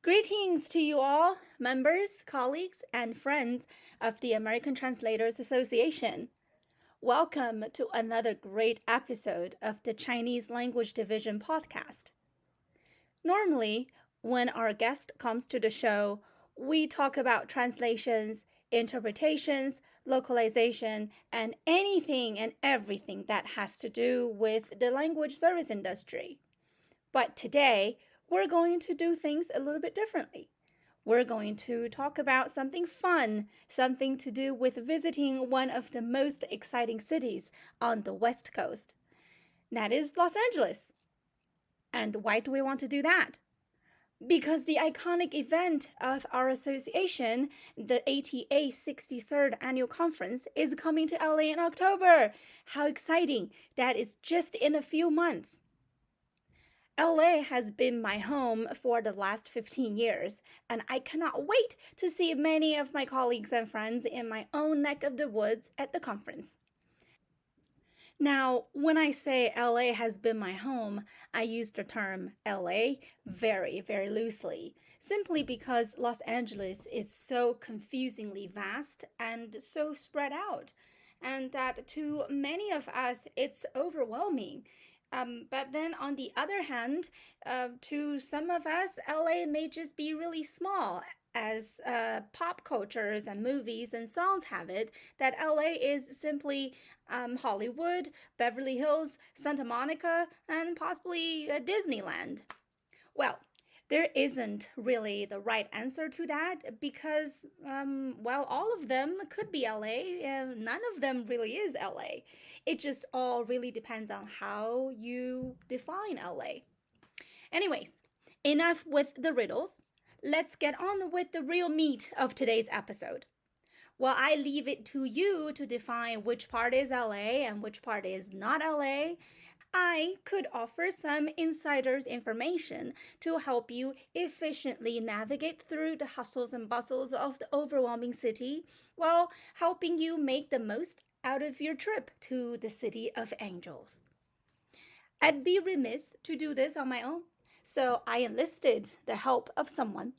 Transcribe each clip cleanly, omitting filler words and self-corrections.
Greetings to you all, members, colleagues, and friends of the American Translators Association. Welcome to another great episode of the Chinese Language Division podcast. Normally, when our guest comes to the show, we talk about translations, interpretations, localization, and anything and everything that has to do with the language service industry. But today, we're going to do things a little bit differently. We're going to talk about something fun, something to do with visiting one of the most exciting cities on the West Coast. That is Los Angeles. And why do we want to do that? Because the iconic event of our association, the ATA 63rd Annual Conference, is coming to LA in October. How exciting! That is just in a few months. LA has been my home for the last 15 years, and I cannot wait to see many of my colleagues and friends in my own neck of the woods at the conference. Now, when I say LA has been my home, I use the term LA very, very loosely, simply because Los Angeles is so confusingly vast and so spread out, and that to many of us, it's overwhelming. But then on the other hand, to some of us, LA may just be really small, as pop cultures and movies and songs have it, that LA is simply Hollywood, Beverly Hills, Santa Monica, and possibly Disneyland. Well, there isn't really the right answer to that because, all of them could be LA, and none of them really is LA. It just all really depends on how you define LA. Anyways, enough with the riddles. Let's get on with the real meat of today's episode. Well, I leave it to you to define which part is LA and which part is not LA. I could offer some insider's information to help you efficiently navigate through the hustles and bustles of the overwhelming city while helping you make the most out of your trip to the City of Angels. I'd be remiss to do this on my own, so I enlisted the help of someone.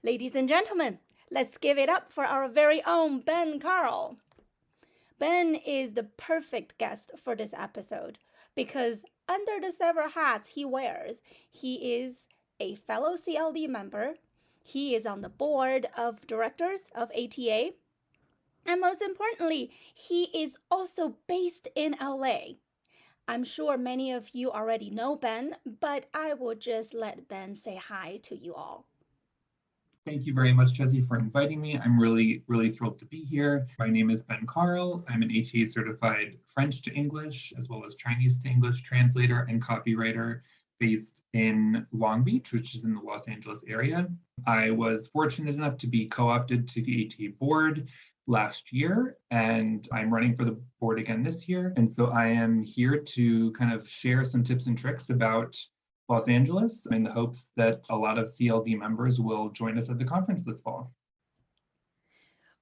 Ladies and gentlemen, let's give it up for our very own Ben Karl. Ben is the perfect guest for this episode because under the several hats he wears, he is a fellow CLD member, he is on the board of directors of ATA, and most importantly, he is also based in LA. I'm sure many of you already know Ben, but I will just let Ben say hi to you all. Thank you very much, Jessie, for inviting me. I'm really thrilled to be here. My name is Ben Karl. I'm an ATA certified French to English, as well as Chinese to English translator and copywriter based in Long Beach, which is in the Los Angeles area. I was fortunate enough to be co-opted to the ATA board last year, and I'm running for the board again this year. And so I am here to kind of share some tips and tricks about Los Angeles in the hopes that a lot of CLD members will join us at the conference this fall.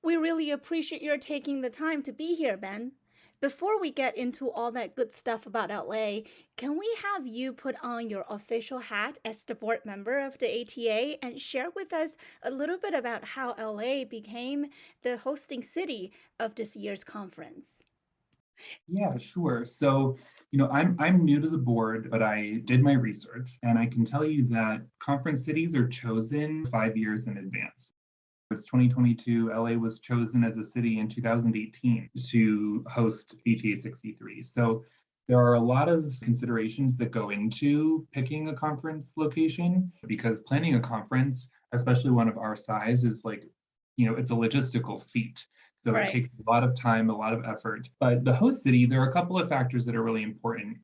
We really appreciate your taking the time to be here, Ben. Before we get into all that good stuff about LA, can we have you put on your official hat as the board member of the ATA and share with us a little bit about how LA became the hosting city of this year's conference? Yeah, sure. So, I'm new to the board, but I did my research, and I can tell you that conference cities are chosen 5 years in advance. It's 2022. LA was chosen as a city in 2018 to host ATA 63. So there are a lot of considerations that go into picking a conference location because planning a conference, especially one of our size, is it's a logistical feat. So it takes a lot of time, a lot of effort. But the host city, there are a couple of factors that are really important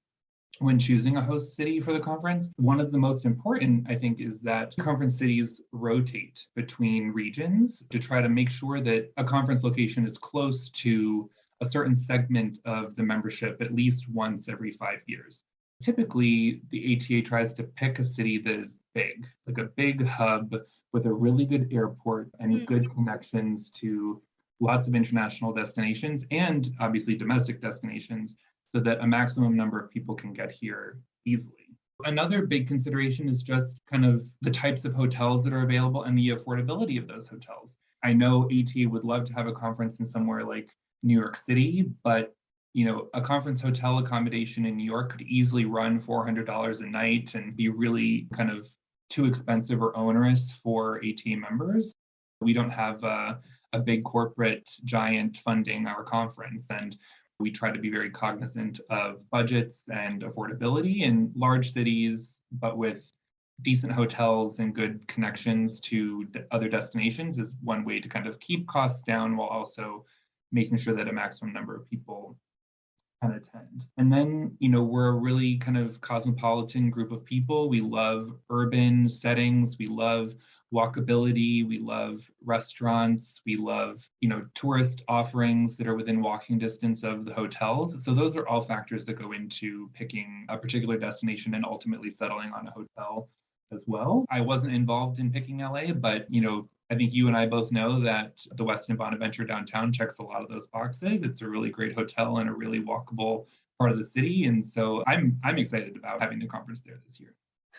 when choosing a host city for the conference. One of the most important, I think, is that conference cities rotate between regions to try to make sure that a conference location is close to a certain segment of the membership at least once every 5 years. Typically, the ATA tries to pick a city that is big, like a big hub with a really good airport and good connections to lots of international destinations and obviously domestic destinations so that a maximum number of people can get here easily. Another big consideration is just kind of the types of hotels that are available and the affordability of those hotels. I know AT would love to have a conference in somewhere like New York City, but a conference hotel accommodation in New York could easily run $400 a night and be really kind of too expensive or onerous for AT members. We don't have a big corporate giant funding our conference, and we try to be very cognizant of budgets and affordability in large cities, but with decent hotels and good connections to other destinations is one way to kind of keep costs down while also making sure that a maximum number of people can attend. And then, we're a really kind of cosmopolitan group of people. We love urban settings. We love walkability. We love restaurants. We love, tourist offerings that are within walking distance of the hotels. So those are all factors that go into picking a particular destination and ultimately settling on a hotel as well. I wasn't involved in picking LA, but, I think you and I both know that the Westin Bonaventure downtown checks a lot of those boxes. It's a really great hotel and a really walkable part of the city. And so I'm excited about having the conference there this year.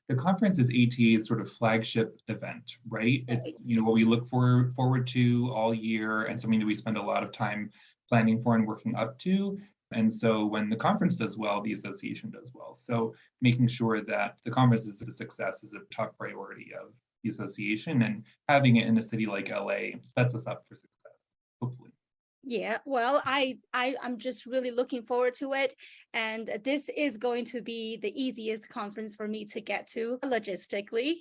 The conference is ATA's sort of flagship event, right? It's what we look forward to all year and something that we spend a lot of time planning for and working up to. And so when the conference does well, the association does well. So making sure that the conference is a success is a top priority of the association, and having it in a city like LA sets us up for success, hopefully. Yeah, well, I'm just really looking forward to it. And this is going to be the easiest conference for me to get to logistically.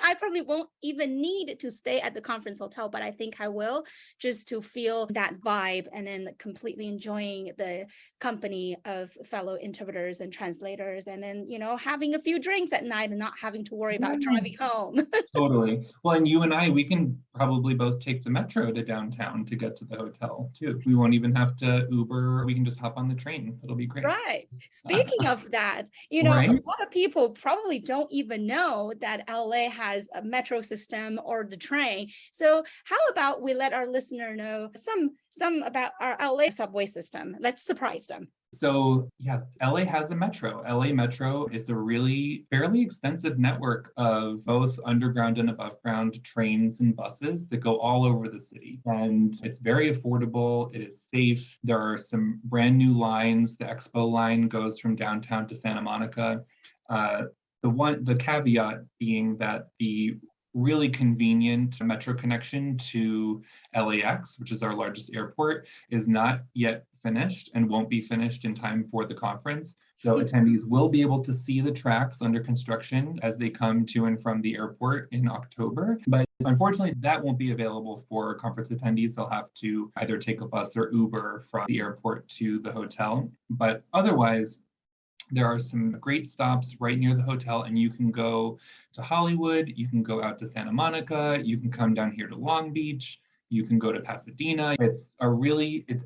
I probably won't even need to stay at the conference hotel, but I think I will, just to feel that vibe and then completely enjoying the company of fellow interpreters and translators, and then, having a few drinks at night and not having to worry about driving home. Totally. Well, and you and I, we can probably both take the metro to downtown to get to the hotel too. We won't even have to Uber. We can just hop on the train. It'll be great. Right. Speaking of that, a Right? lot of people probably don't even know that LA has a metro system or the train. So how about we let our listener know some about our LA subway system? Let's surprise them. So yeah, LA has a metro. LA Metro is a really fairly extensive network of both underground and above ground trains and buses that go all over the city. And it's very affordable. It is safe. There are some brand new lines. The Expo line goes from downtown to Santa Monica. The caveat being that the really convenient metro connection to LAX, which is our largest airport, is not yet finished and won't be finished in time for the conference. So attendees will be able to see the tracks under construction as they come to and from the airport in October. But unfortunately, that won't be available for conference attendees. They'll have to either take a bus or Uber from the airport to the hotel. But otherwise, there are some great stops right near the hotel, and you can go to Hollywood, you can go out to Santa Monica, you can come down here to Long Beach, you can go to Pasadena. It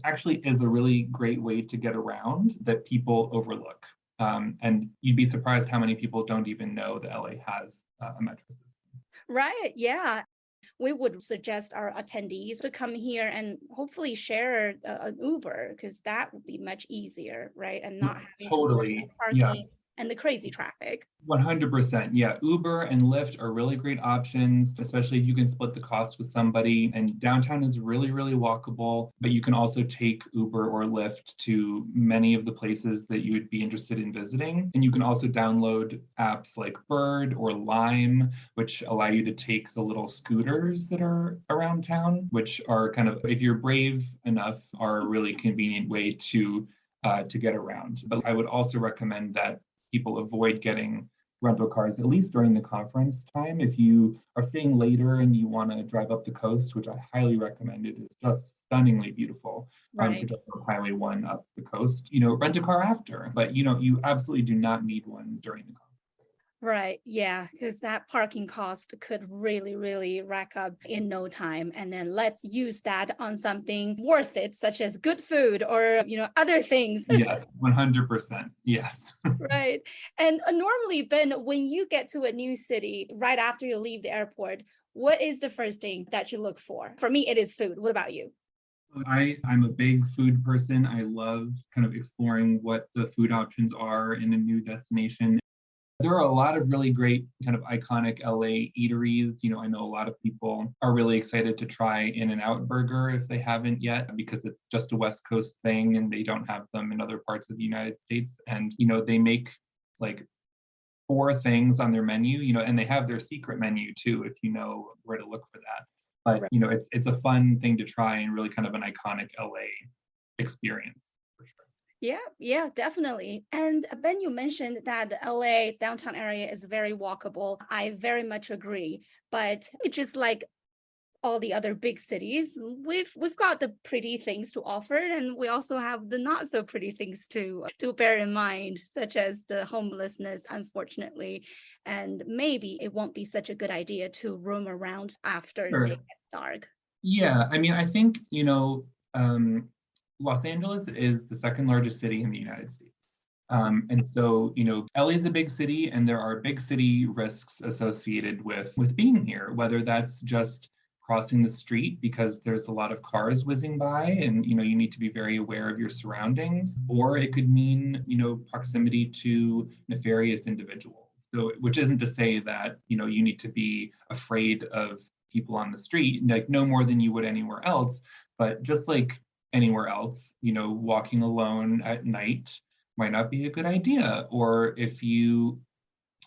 actually is a really great way to get around that people overlook. And you'd be surprised how many people don't even know that LA has a metro system. Right. Yeah. We would suggest our attendees to come here and hopefully share an Uber, because that would be much easier, right? And not having to worry Totally. about Yeah. parking and the crazy traffic. 100%. Yeah. Uber and Lyft are really great options, especially if you can split the cost with somebody. And downtown is really, really walkable, but you can also take Uber or Lyft to many of the places that you would be interested in visiting. And you can also download apps like Bird or Lime, which allow you to take the little scooters that are around town, which are kind of, if you're brave enough, are a really convenient way to get around. But I would also recommend that people avoid getting rental cars, at least during the conference time. If you are staying later and you want to drive up the coast, which I highly recommend, it is just stunningly beautiful to Right. drive up Highway 1 up the coast. Rent a car after, but you absolutely do not need one during the conference. Right. Yeah. Because that parking cost could really, really rack up in no time. And then let's use that on something worth it, such as good food or, other things. Yes, 100%. Yes. Right. And normally, Ben, when you get to a new city right after you leave the airport, what is the first thing that you look for? For me, it is food. What about you? I'm a big food person. I love kind of exploring what the food options are in a new destination. There are a lot of really great kind of iconic LA eateries. I know a lot of people are really excited to try In-N-Out Burger if they haven't yet, because it's just a West Coast thing and they don't have them in other parts of the United States. And, they make like four things on their menu, and they have their secret menu too, if you know where to look for that. But, Right. It's a fun thing to try and really kind of an iconic LA experience for sure. Yeah, definitely. And Ben, you mentioned that the LA downtown area is very walkable. I very much agree. But it's just like all the other big cities, we've got the pretty things to offer, and we also have the not so pretty things to bear in mind, such as the homelessness, unfortunately. And maybe it won't be such a good idea to roam around after they Sure. get dark. Yeah, I mean, I think, Los Angeles is the second largest city in the United States. And so, LA is a big city, and there are big city risks associated with being here, whether that's just crossing the street because there's a lot of cars whizzing by and you need to be very aware of your surroundings, or it could mean, proximity to nefarious individuals. So, which isn't to say that, you need to be afraid of people on the street, like no more than you would anywhere else. But just like anywhere else, walking alone at night might not be a good idea. Or if you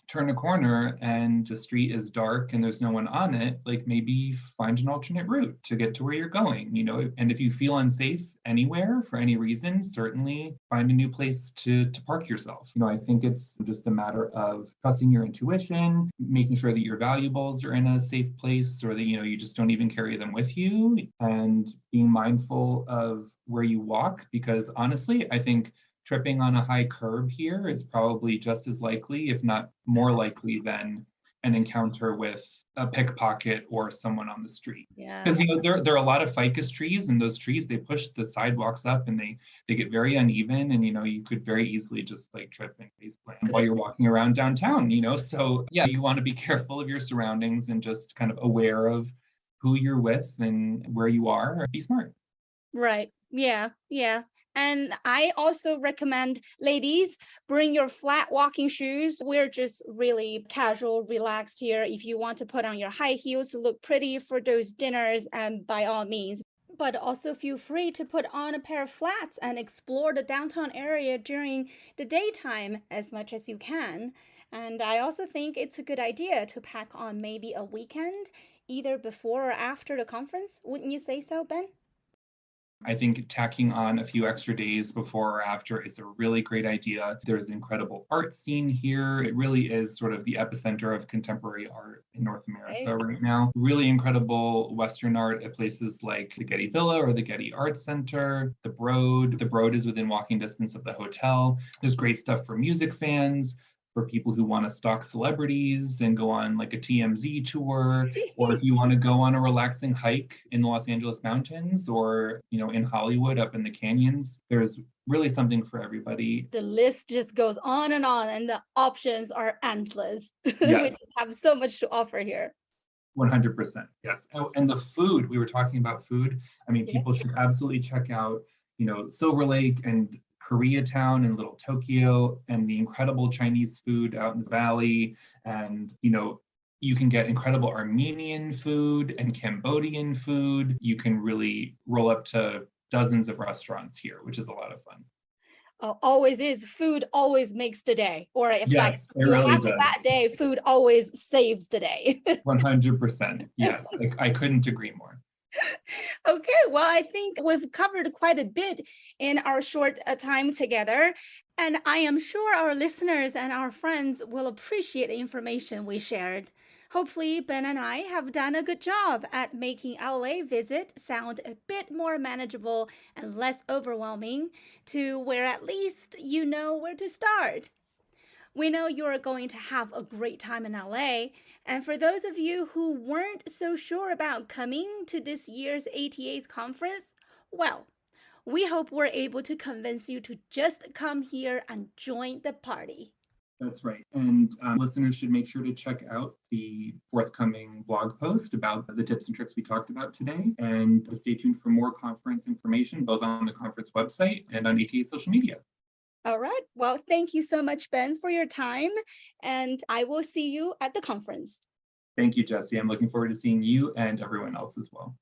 turn a corner and the street is dark and there's no one on it, like maybe find an alternate route to get to where you're going, and if you feel unsafe anywhere for any reason, certainly find a new place to park yourself. I think it's just a matter of trusting your intuition, making sure that your valuables are in a safe place, or that, you just don't even carry them with you, and being mindful of where you walk, because honestly, I think tripping on a high curb here is probably just as likely, if not more likely, than an encounter with a pickpocket or someone on the street. Yeah. Because there are a lot of ficus trees, and those trees, they push the sidewalks up and they get very uneven, and you could very easily just like trip and face plant while you're walking around downtown. So yeah, you want to be careful of your surroundings and just kind of aware of who you're with and where you are. Be smart. Right. Yeah. And I also recommend ladies, bring your flat walking shoes. We're just really casual, relaxed here. If you want to put on your high heels to look pretty for those dinners, and by all means. But also feel free to put on a pair of flats and explore the downtown area during the daytime as much as you can. And I also think it's a good idea to pack on maybe a weekend, either before or after the conference. Wouldn't you say so, Ben? I think tacking on a few extra days before or after is a really great idea. There's an incredible art scene here. It really is sort of the epicenter of contemporary art in North America right now. Really incredible Western art at places like the Getty Villa or the Getty Art Center, the Broad. The Broad is within walking distance of the hotel. There's great stuff for music fans, for people who want to stalk celebrities and go on like a TMZ tour, or if you want to go on a relaxing hike in the Los Angeles mountains, or in Hollywood up in the canyons. There's really something for everybody. The list just goes on, and the options are endless. Yes. We have so much to offer here. 100%. Yes. Oh, and the food, we were talking about food. I mean, people should absolutely check out, Silver Lake and Koreatown and Little Tokyo, and the incredible Chinese food out in the valley. And, you can get incredible Armenian food and Cambodian food. You can really roll up to dozens of restaurants here, which is a lot of fun. Always is. Food always makes the day. Or in fact, Yes, it really have does. that day, food always saves the day. 100%. Yes, I couldn't agree more. Okay, well, I think we've covered quite a bit in our short time together. And I am sure our listeners and our friends will appreciate the information we shared. Hopefully, Ben and I have done a good job at making LA visit sound a bit more manageable and less overwhelming, to where at least you know where to start. We know you're going to have a great time in LA. And for those of you who weren't so sure about coming to this year's ATA's conference, well, we hope we're able to convince you to just come here and join the party. That's right. And listeners should make sure to check out the forthcoming blog post about the tips and tricks we talked about today. And stay tuned for more conference information, both on the conference website and on ATA social media. All right. Well, thank you so much, Ben, for your time. And I will see you at the conference. Thank you, Jessie. I'm looking forward to seeing you and everyone else as well.